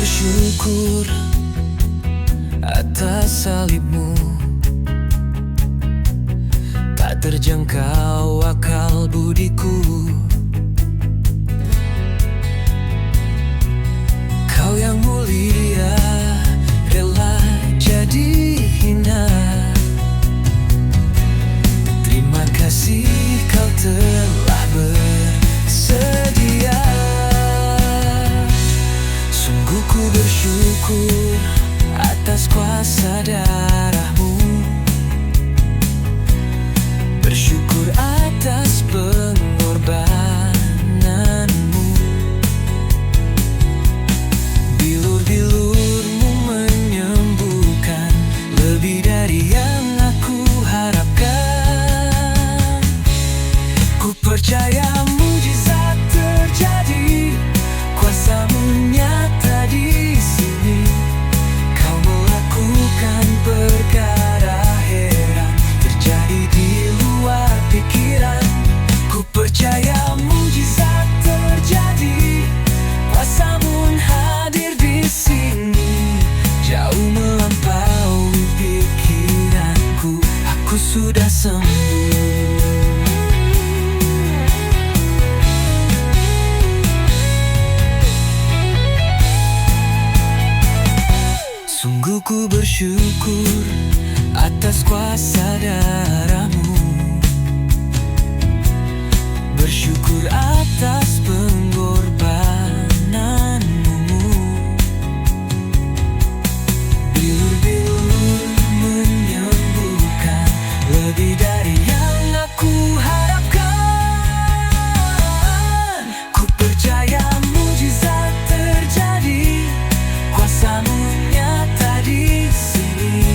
bersyukur atas salibmu. Tak terjangkau akal budiku. Kau yang mulia rela jadi hina. Terima kasih kau telah bersedia. Sungguh ku bersyukur atas kuasa darahmu. Bersyukur atas pengorbananmu. Bilur-bilurmu menyembuhkan lebih dari yang aku harapkan. Ku percaya mujizat terjadi, kuasamu nyata di sini. Kau melakukan perkara heran, terjadi di luar pikiran. Ku percaya mujizat terjadi, kuasamu hadir di sini. Jauh melampaui pikiranku, aku sudah sembuh. Sungguh ku bersyukur atas kuasa darahmu. Bersyukur atas pengorbananmu. Bilur-bilur menyembuhkan lebih dari yang aku harapkan. Ku percaya mujizat terjadi, kuasamu nyata di sini.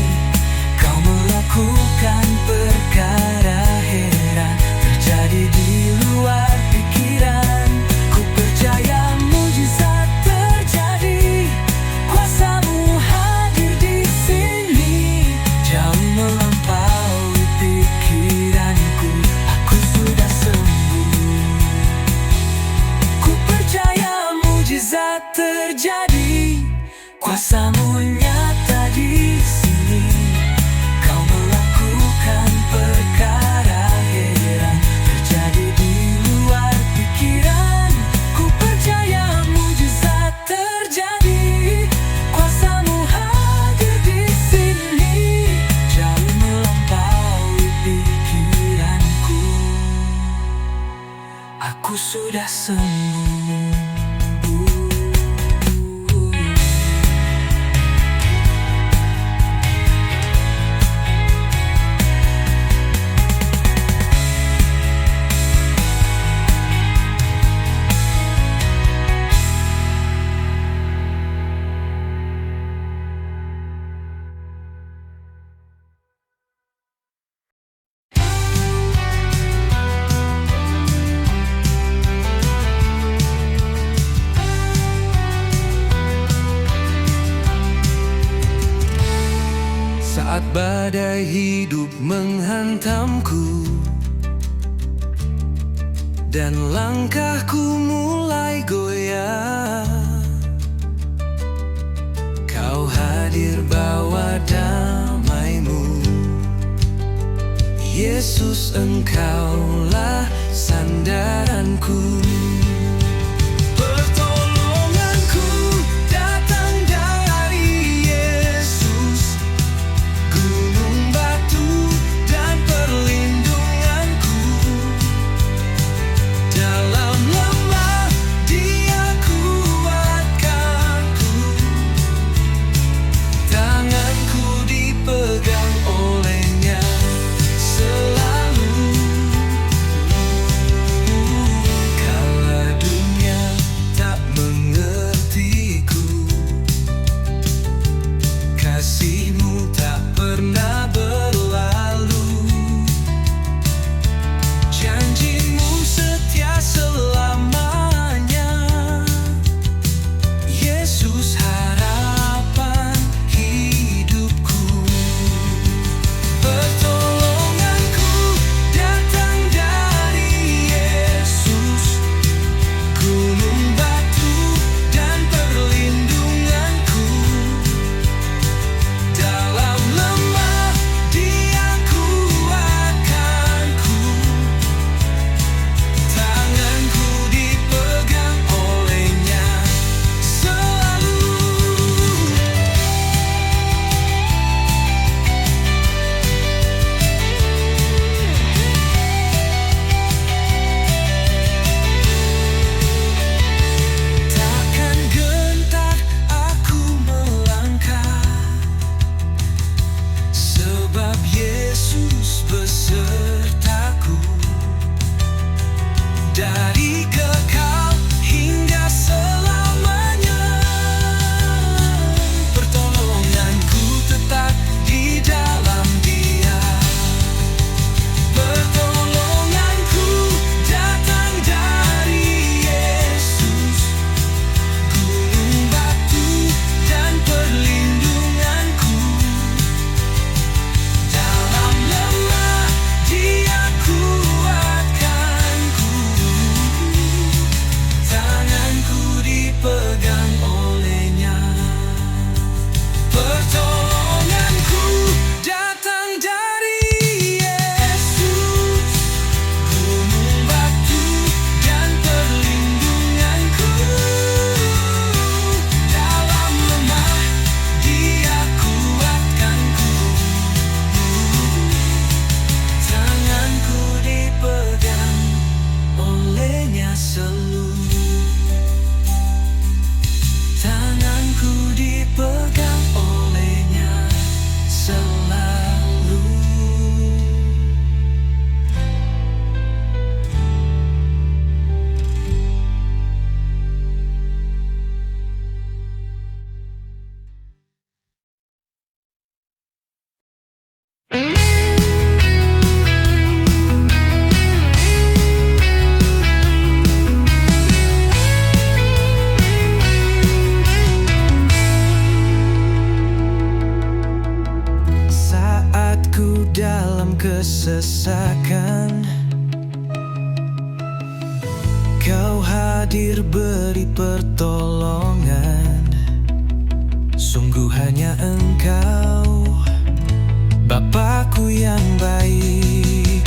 Kau melakukan perkara heran, terjadi di luar pikiran. Ku percaya mujizat terjadi, kuasamu hadir di sini. Jauh melampaui pikiranku, aku sudah sembuh. Ku percaya mujizat terjadi, kuasamu nyata di sini. Kau melakukan perkara heran, terjadi di luar pikiran. Ku percaya mujizat terjadi, kuasamu hadir di sini. Jauh melampaui pikiranku, aku sudah sembuh. Saat badai hidup menghantamku dan langkahku mulai goyah, Kau hadir bawa damai-Mu. Yesus, Engkaulah sandaranku. Kau sesakan. Kau hadir beri pertolongan. Sungguh hanya Engkau, Bapakku yang baik.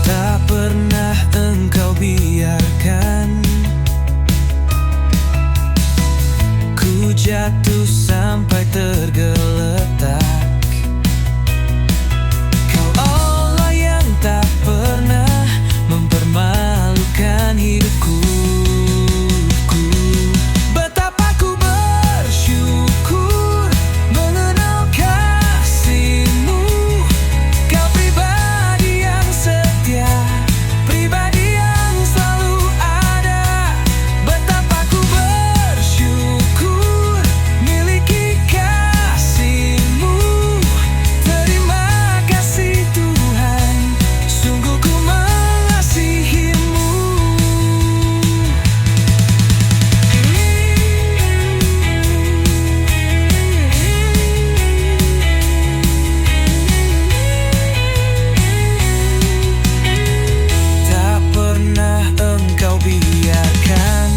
Tak pernah Engkau biarkan ku jatuh sampai tergeletak. Kau Allah yang tak pernah mempermalukan hidupku. Betapa ku bersyukur mengenal kasih-Mu. Kau pribadi yang setia, pribadi yang selalu ada. Betapa ku bersyukur miliki kasih-Mu. Terima kasih Tuhan, sungguh ku mengasihi-Mu. Tak pernah Engkau biarkan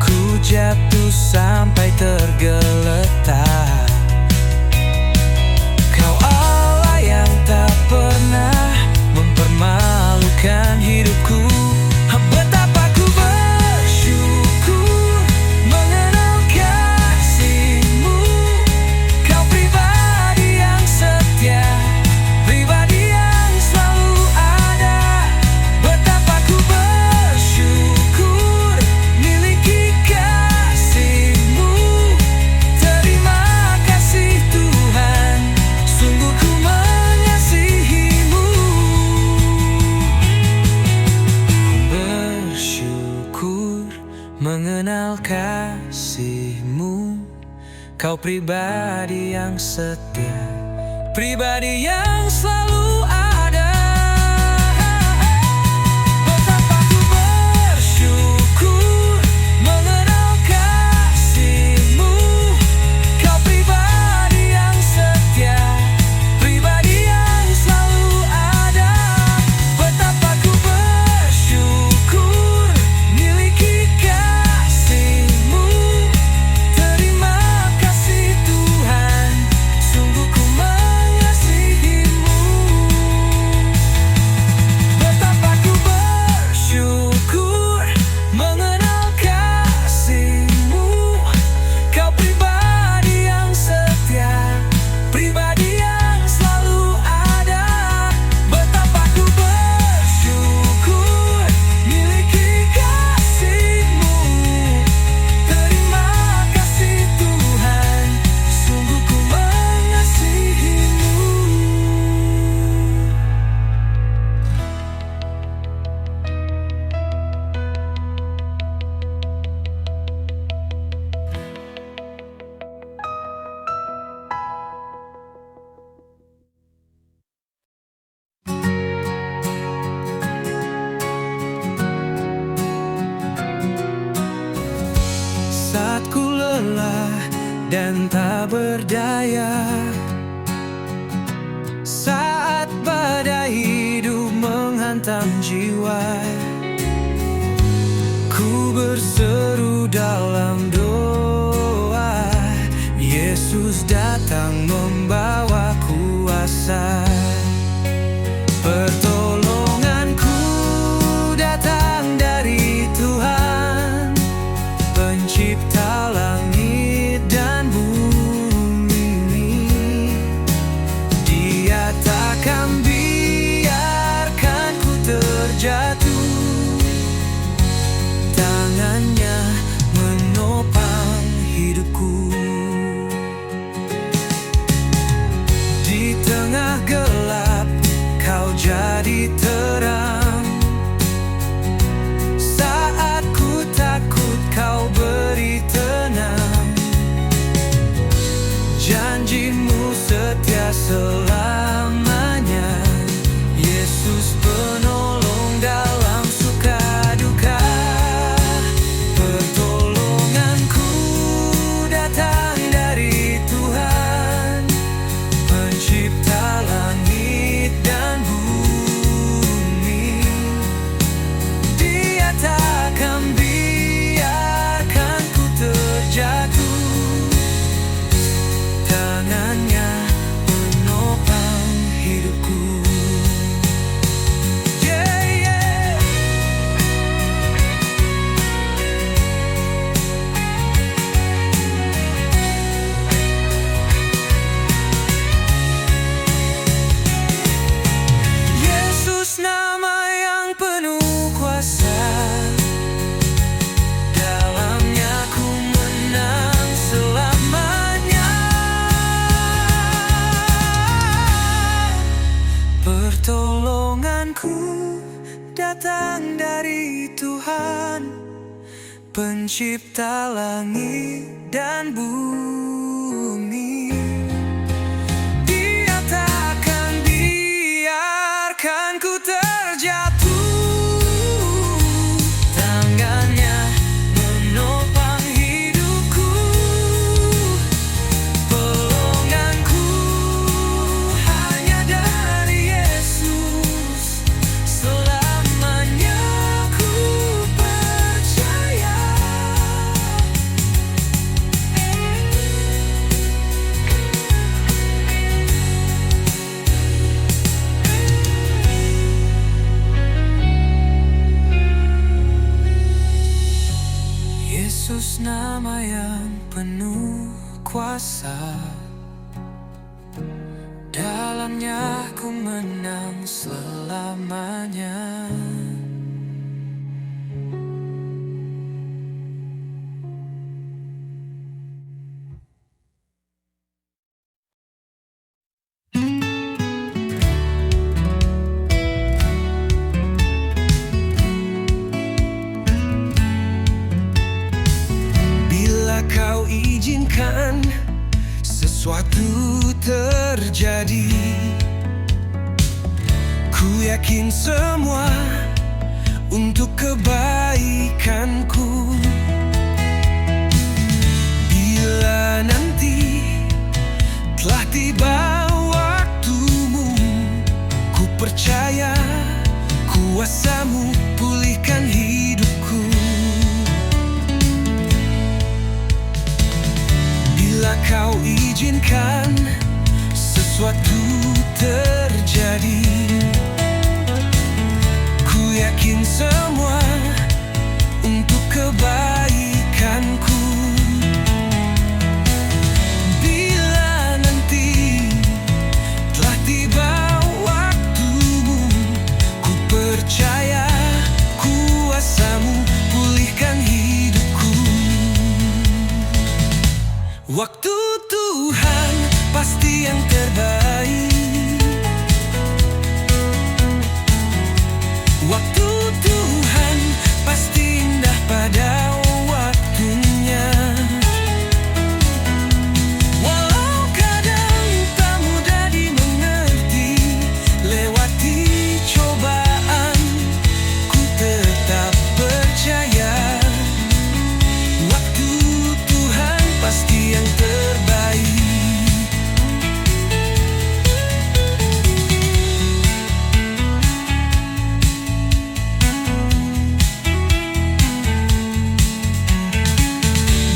ku jatuh sampai tergeletak. Kau Allah yang tak pernah mempermalukan hidupku. Betapa ku bersyukur mengenal kasih-Mu. Kau pribadi yang setia, pribadi yang selalu ada. Betapa ku bersyukur miliki kasih-Mu. Terima kasih Tuhan, sungguh ku mengasihi-Mu. Bersyukur mengenal kasih-Mu. Kau pribadi yang setia, pribadi yang selalu ada. Betapa ku bersyukur mengenal kasih-Mu. Kau pribadi yang setia, pribadi yang selalu ada. Betapa ku bersyukur miliki kasih-Mu. Terima kasih Tuhan, sungguh ku mengasihi-Mu. Betapa ku bersyukur mengenal kasih-Mu. Kau pribadi yang setia, pribadi yang selalu ada. Betapa ku bersyukur miliki kasih-Mu. Terima kasih Tuhan, sungguh ku mengasihi-Mu. Saat ku lelah dan tak berdaya, saat badai hidup menghantam jiwa, ku berseru dalam doa. Yesus datang membawa kuasa. Pertolonganku datang dari Tuhan, Pencipta langit dan bumi. Dia takkan biarkan ku terjatuh. Tangannya menopang hidupku. Pencipta langit dan bumi. Dia takkan biarkan ku terjatuh. Tangannya menopang hidupku. Pelonganku hanya dari Yesus. Selamanya ku percaya. Yesus nama yang penuh kuasa. Dalamnya ku menang selamanya. Bila kau izinkan sesuatu terjadi, ku yakin semua untuk kebaikanku. Bila nanti telah tiba waktumu, ku percaya kuasa-Mu pulihkan hidupku. Bila kau izinkan sesuatu terjadi, ku yakin semua untuk kebaikanku. Bila nanti telah tiba waktumu, ku percaya kuasa-Mu pulihkan hidupku. Waktu Tuhan pasti yang terbaik. Waktu Tuhan pasti indah pada waktunya. Walau kadang tak mudah dimengerti, lewati cobaan, ku tetap percaya. Waktu Tuhan pasti yang terbaik.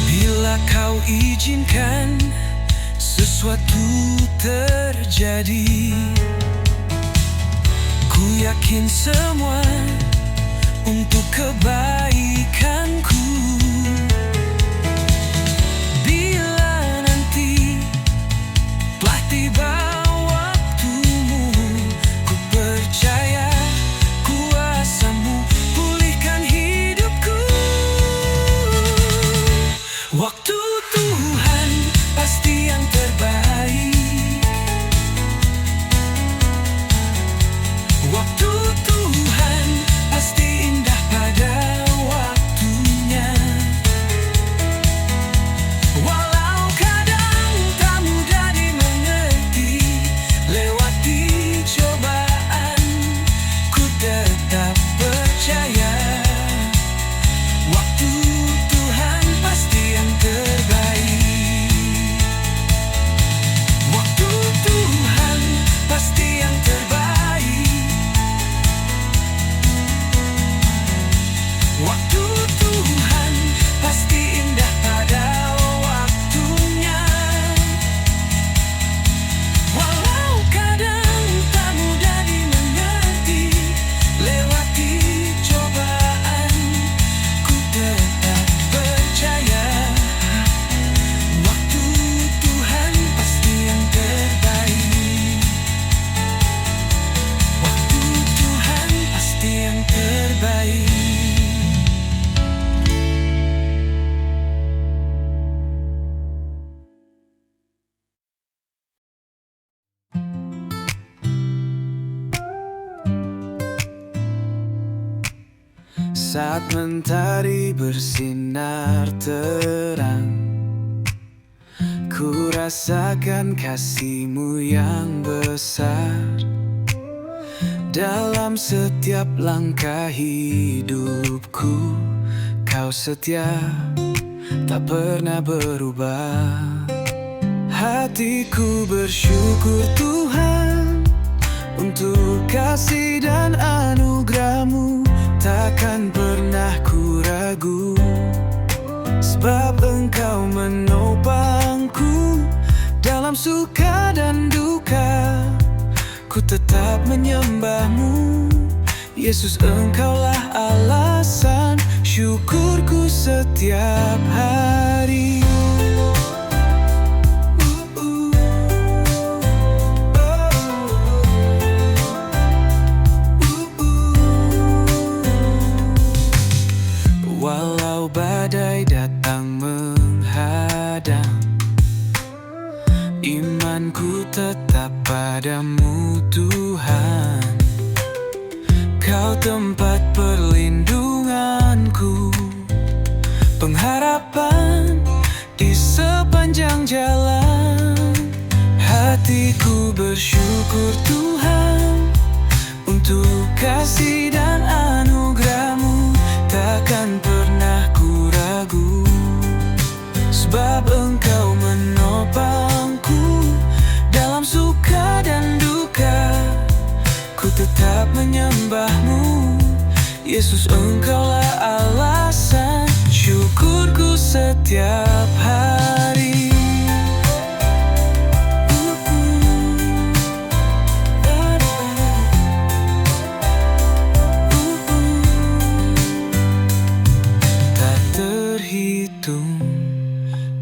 Bila kau izinkan sesuatu terjadi, ku yakin semua untuk kebaikanku. Bila nanti telah tiba waktumu, ku percaya kuasa-Mu pulihkan hidupku. Waktu Tuhan pasti yang terbaik. Waktu Tuhan pasti indah pada Saat mentari bersinar terang, ku rasakan kasih-Mu yang besar. Dalam setiap langkah hidupku, Kau setia, tak pernah berubah. Hatiku bersyukur Tuhan untuk kasih dan anugerah-Mu. Takkan pernah ku ragu, sebab Engkau menopangku. Dalam suka dan duka, ku tetap menyembah-Mu. Yesus, Engkaulah alasan syukurku setiap hari. Walau badai datang menghadang, imanku tetap padamu Tuhan. Kau tempat perlindunganku, pengharapan di sepanjang jalan. Hatiku bersyukur Tuhan untuk kasih dan anugerah-Mu. Takkan pernah ku ragu, sebab Engkau menopangku. Dalam suka dan duka, ku tetap menyembah-Mu. Yesus, Engkaulah alasan syukurku setiap hari. Tak terhitung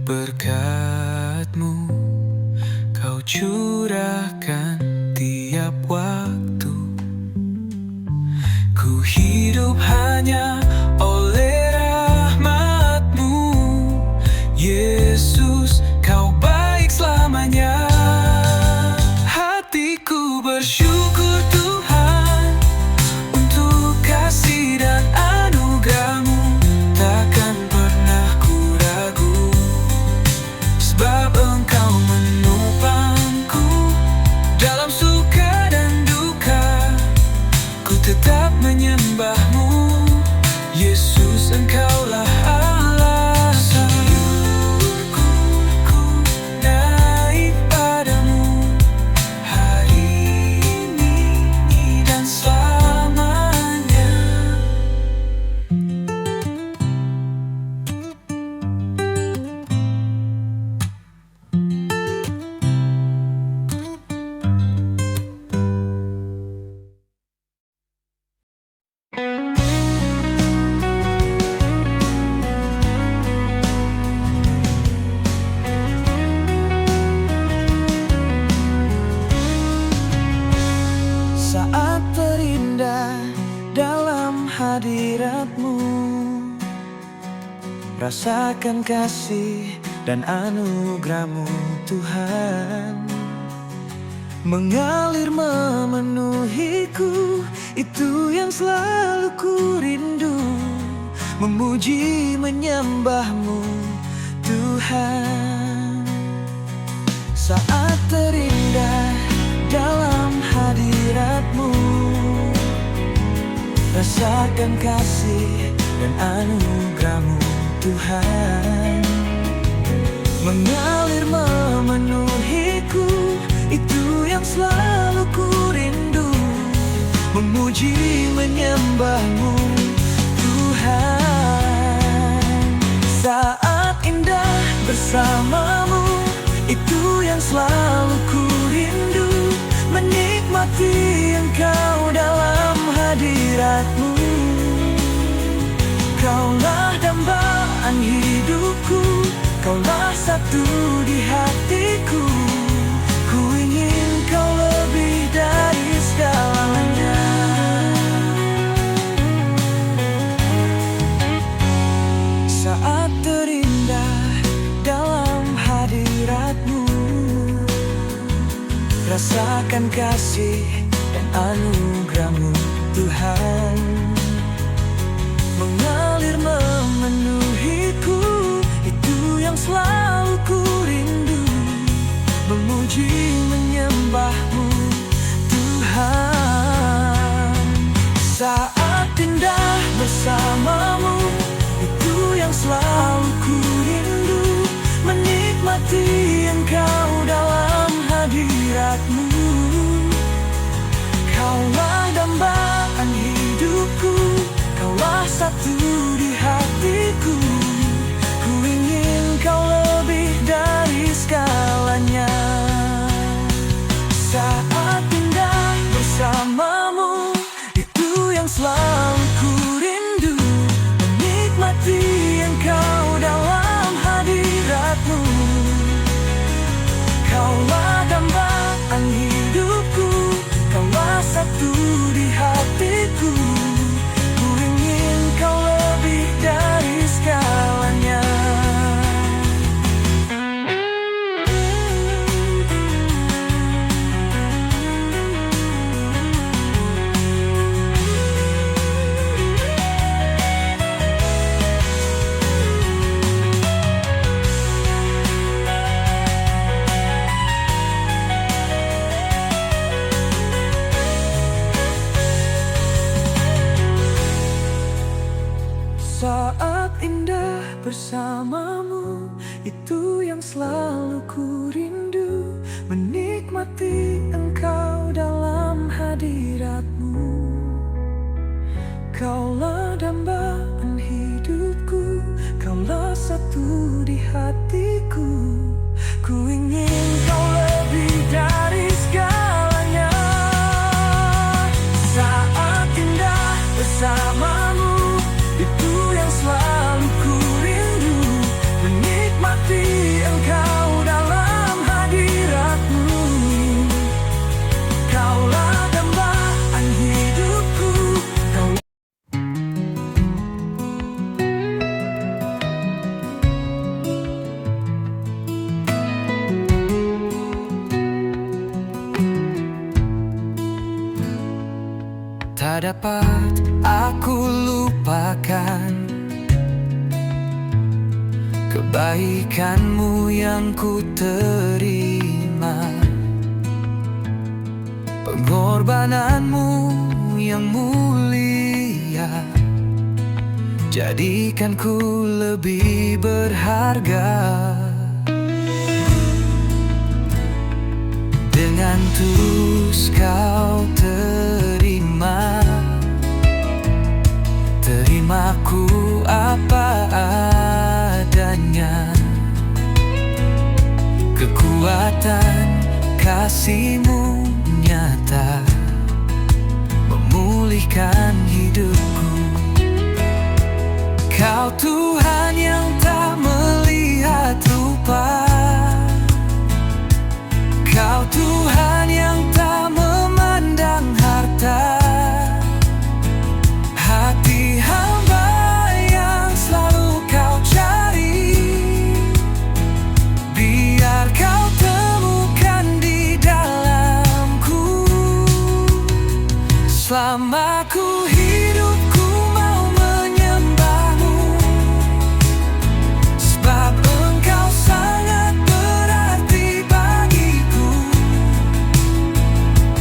berkat-Mu, Kau curahkan tiap waktu. Ku hidup hanya oleh rahmat-Mu. Yesus, Kau baik selamanya. Hatiku bersyukur Tuhan untuk kasih dan anugerah-Mu. Takkan pernah ku ragu, sebab Engkau menopangku. Dalam suka dan duka, ku tetap menyembah-Mu. Yesus, Engkaulah alasan syukurku naik padamu hari ini dan selamanya. Saat terindah dalam hadirat-Mu, rasakan kasih dan anugerah-Mu Tuhan. Mengalir memenuhiku, itu yang selalu ku rindu. Memuji menyembah-Mu Tuhan. Saat terindah dalam hadirat-Mu, rasakan kasih dan anugerah-Mu Tuhan. Mengalir memenuhiku, itu yang selalu ku rindu. Memuji menyembah-Mu Tuhan. Saat indah bersama-Mu, itu yang selalu ku rindu. Menikmati Engkau dalam hadirat-Mu. Kaulah dambaan hidupku, Kaulah satu di hatiku. Ku ingin Kau lebih dari segalanya. Saat terindah dalam hadirat-Mu, rasakan kasih dan anugerah-Mu Tuhan. memuji menyembah-Mu Tuhan. Saat indah bersama-Mu, itu yang selalu ku rindu, menikmati Engkau dalam hadirat-Mu. Kaulah dambaan hidupku, Kaulah satu di hatiku. Ku ingin Kau lebih dari segalanya. Saat indah bersama-Mu, itu yang selalu ku rindu, menikmati Engkau dalam hadirat-Mu. Kaulah dambaan hidupku, Kaulah satu di hatiku. Ku ingin Kau lebih dari segalanya. Saat indah bersama-Mu, itu yang selalu ku rindu, menikmati Engkau dalam hadirat-Mu. Kaulah dambaan hidupku, Kaulah satu di hatiku. Ku ingin Kau lebih dari segalanya. Saat indah bersama-Mu, itu yang selalu ku rindu, menikmati Engkau dalam hadirat-Mu. Kaulah dambaan hidupku, Kau. Tak dapat aku lupakan kebaikan-Mu yang ku terima, pengorbanan-Mu yang mulia, jadikan ku lebih berharga. Dengan tulus Kau terima, terimaku apa adanya. Kekuatan kasih-Mu nyata, memulihkan hidupku. Kau Tuhan yang tak melihat rupa, Kau Tuhan yang tak memandang harta. Hati hamba yang selalu Kau cari, biar Kau temukan di dalamku. Selama ku hidup, ku mau menyembah-Mu, sebab Engkau sangat berarti bagiku.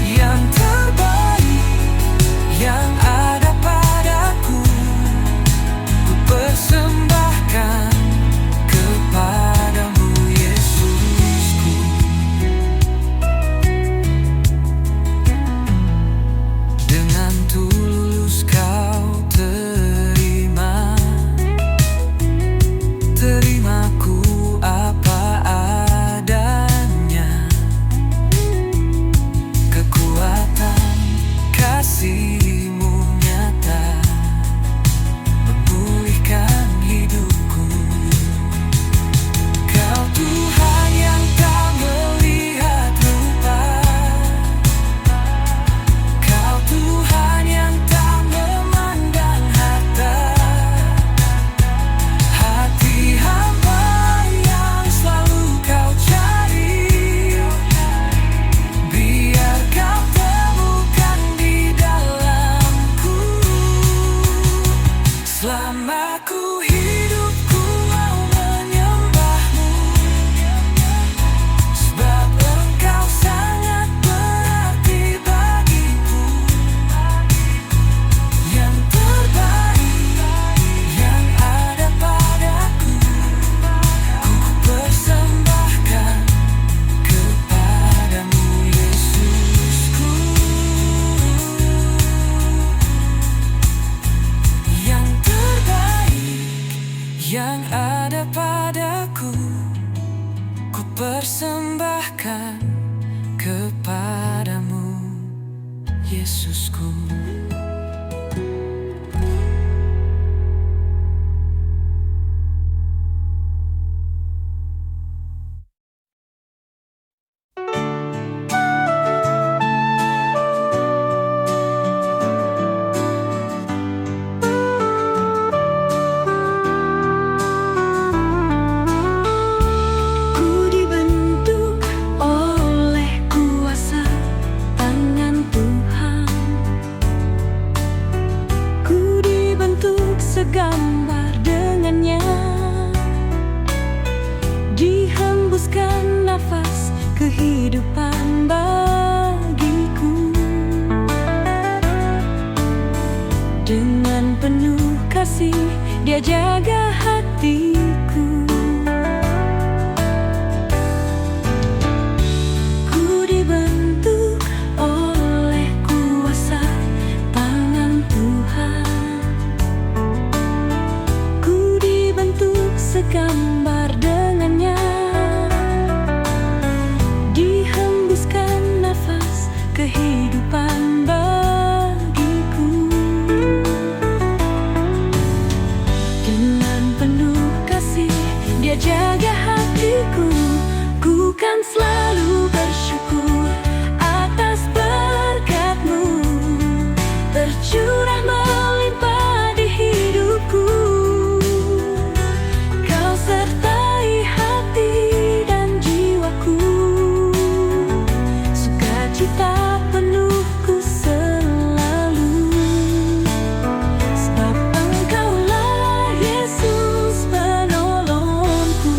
Yang terbaik yang ada padaku, ku persembahkan kepadamu, Yesusku. Dengan tulus Kau terima, terimaku apa adanya. Kekuatan kasih-Mu nyata, memulihkan hidupku. Kau Tuhan yang tak melihat rupa, Kau Tuhan yang tak memandang harta. Hati hamba yang selalu Kau cari, biar Kau temukan di dalamku. Selama ku hidup, ku mau menyembah-Mu, sebab Engkau yang ada padaku, ku persembahkan kepadamu, Yesusku. Segambar dengannya, dihembuskan nafas kehidupan bagiku. Dengan penuh kasih Dia jaga hatiku. Ku dibentuk oleh kuasa tangan Tuhan, segambar dengannya, dihembuskan nafas kehidupan bagiku. Dengan penuh kasih Dia jaga hatiku. Ku kan selalu bersyukur atas berkat-Mu, tercurah melimpah di hidupku. Sertai hati dan jiwaku, sukacita penuhku selalu, sebab Engkaulah Yesus penolongku.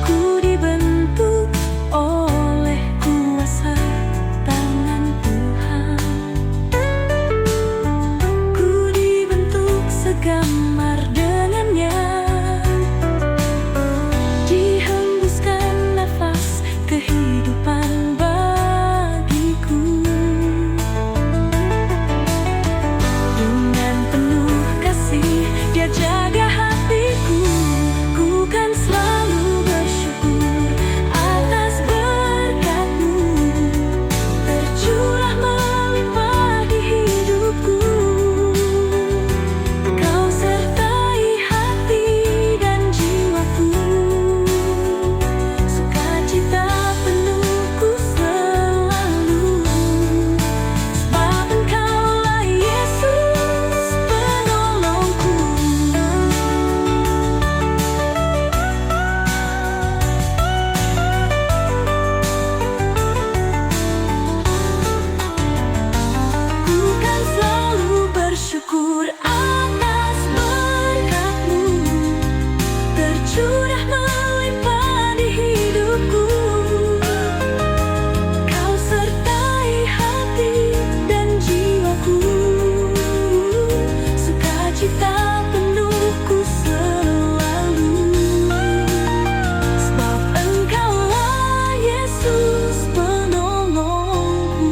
Ku dibentuk oleh kuasa tangan Tuhan, ku dibentuk segambar dengannya, dihembuskan nafas kehidupan bagiku. Dengan penuh kasih Dia jaga hatiku. Ku kan selalu bersyukur atas berkat-Mu, tercurah melimpah di hidupku. Kau sertai hati dan jiwaku, sukacita penuhku selalu, sebab Engkaulah Yesus penolongku. Ku kan selalu bersyukur atas berkat-Mu, tercurah melimpah di hidupku. Kau sertai hati dan jiwaku, sukacita penuhku selalu, sebab Engkaulah Yesus penolongku.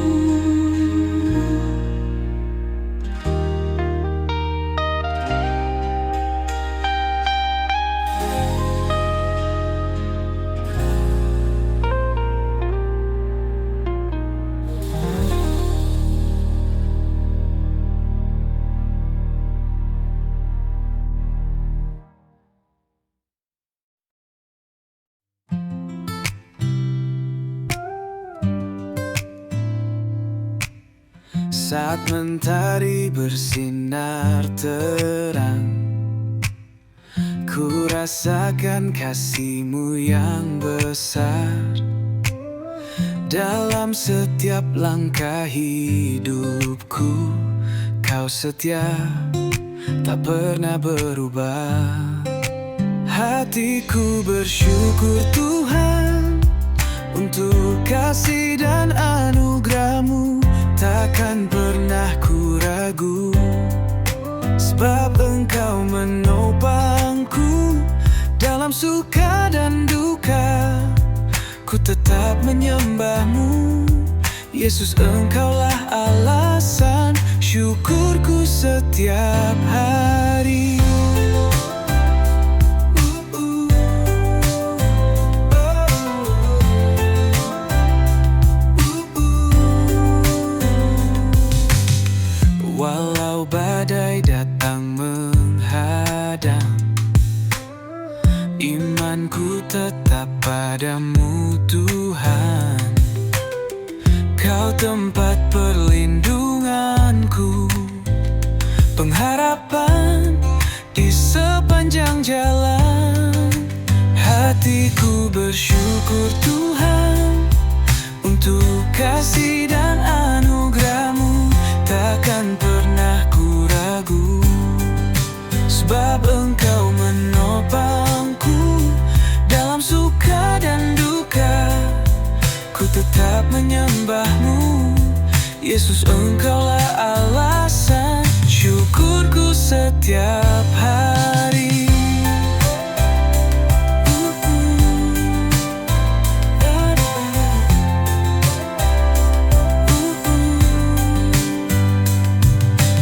Saat mentari bersinar terang, ku rasakan kasih-Mu yang besar. Dalam setiap langkah hidupku, Kau setia, tak pernah berubah. Hatiku bersyukur Tuhan untuk kasih dan anugerah-Mu. Takkan pernah ku ragu, sebab Engkau menopangku dalam suka dan duka. Ku tetap menyembah-Mu, Yesus. Engkaulah alasan syukurku setiap hari. hari. Walau badai datang menghadang, imanku tetap padamu Tuhan. Kau tempat perlindunganku, pengharapan di sepanjang jalan. Hatiku bersyukur Tuhan untuk kasih dan anugerah-Mu. Takkan pernah ku ragu, sebab Engkau menopangku dalam suka dan duka. Ku tetap menyembah-Mu, Yesus, Engkaulah alasan syukurku setiap hari.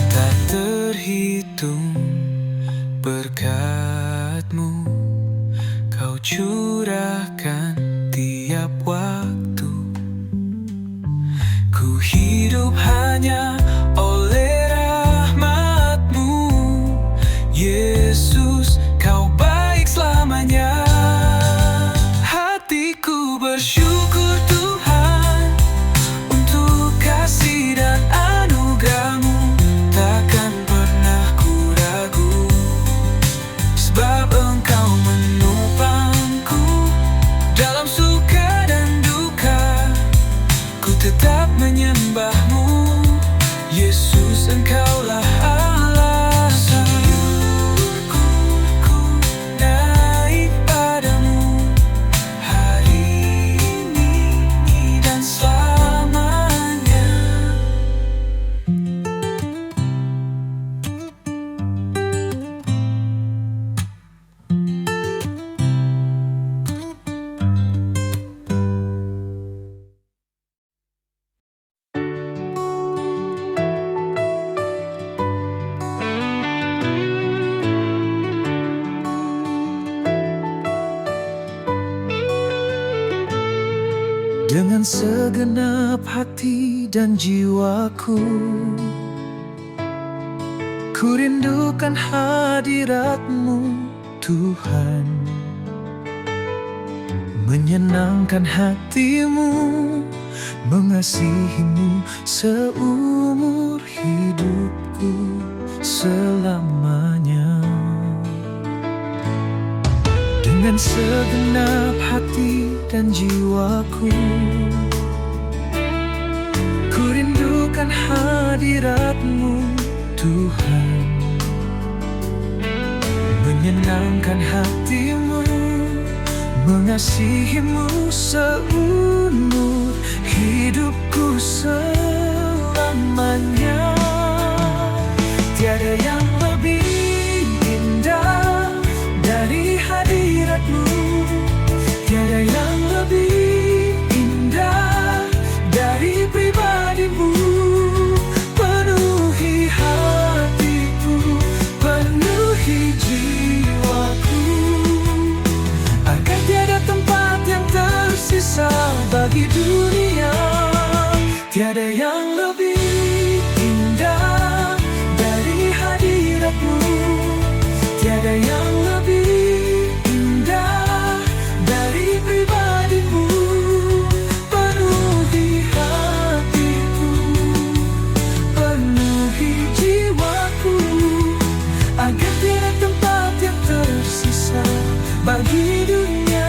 Tak terhitung berkat-Mu, Kau curahkan tiap waktu. Ku hidup hanya oleh rahmat-Mu, Yesus, Kau baik selamanya. Hatiku bersyukur Tuhan untuk kasih dan anugerah-Mu. Takkan pernah ku ragu, sebab Engkau menopangku dalam suka dan duka. Ku tetap menyembah-Mu, Yesus, Engkaulah alasan syukurku naik padamu hari ini dan selamanya. Dengan segenap hati dan jiwaku, ku rindukan hadirat-Mu Tuhan. Menyenangkan hati-Mu, mengasihi-Mu seumur hidupku selamanya. Dengan segenap hati dan jiwaku, ku rindukan hadirat-Mu Tuhan. Menyenangkan hati-Mu, mengasihi-Mu seumur hidupku selamanya. Tiada yang lebih indah dari hadirat-Mu, tiada yang lebih indah dari pribadi-Mu. Penuhi hatiku, penuhi jiwaku, agar tiada tempat yang tersisa bagi dunia. Tiada yang lebih indah dari hadirat-Mu, tiada yang lebih indah dari pribadi-Mu. Penuhi hatiku, penuhi jiwaku, agar tiada tempat yang tersisa bagi dunia.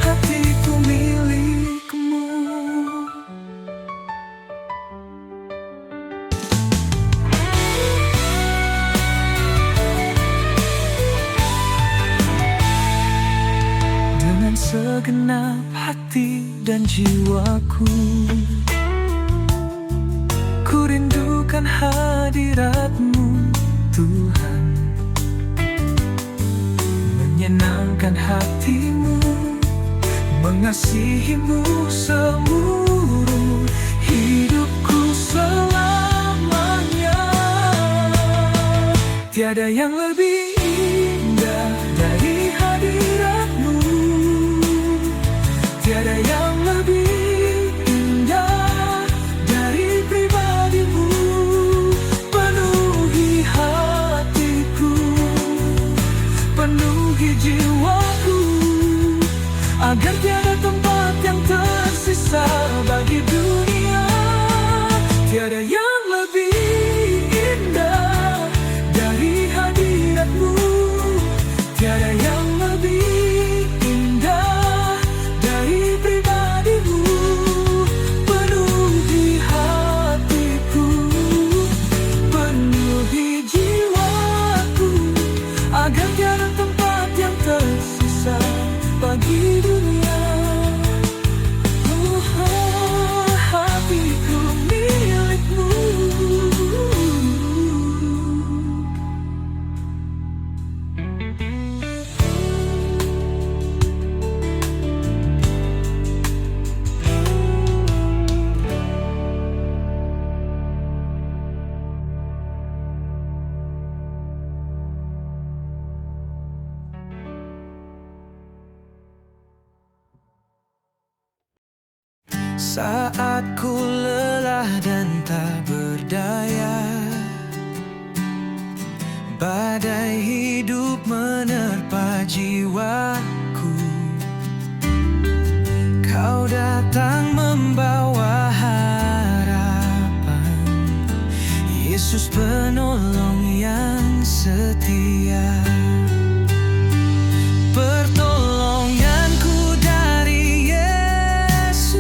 Hatiku milik-Mu. Dengan segenap hati dan jiwaku, ku rindukan hadirat-Mu Tuhan. Menyenangkan hati-Mu, mengasihi-Mu seluruh hidupku selamanya. Tiada yang lebih indah dari hadirat-Mu. Tiada yang lebih indah dari pribadi-Mu. Penuhi hatiku, penuhi jiwaku, agar tiada tempat yang tersisa bagi dunia. Tiada yang lebih indah dari hadirat-Mu. Tiada yang lebih indah dari pribadi-Mu. Penuhi hatiku, penuhi jiwaku, agar tiada tempat yang tersisa bagi dunia. Hatiku milik-Mu. Saat ku lelah dan tak berdaya, badai hidup menerpa jiwaku. Kau datang membawa harapan, Yesus penolong yang setia. Pertolonganku dari Yesus,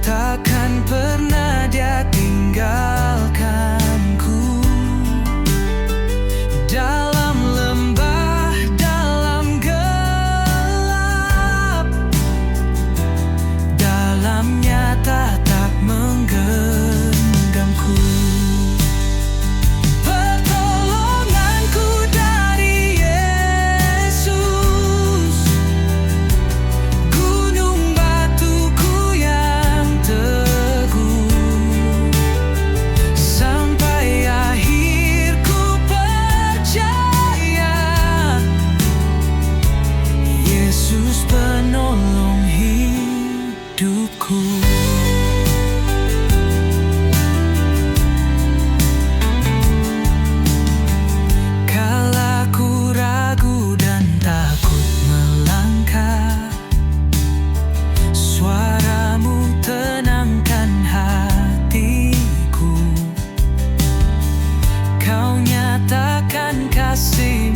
takkan pernah Dia tinggalkanku. Dalam lembah, dalam gelap, dalamnya tatap menggenggamku. Pertolonganku dari Yesus, gunung batuku yang teguh. Sampai akhir ku percaya, Yesus penolong hidupku. Kala ku ragu dan takut melangkah, suara-Mu tenangkan hatiku. Kau nyatakan kasih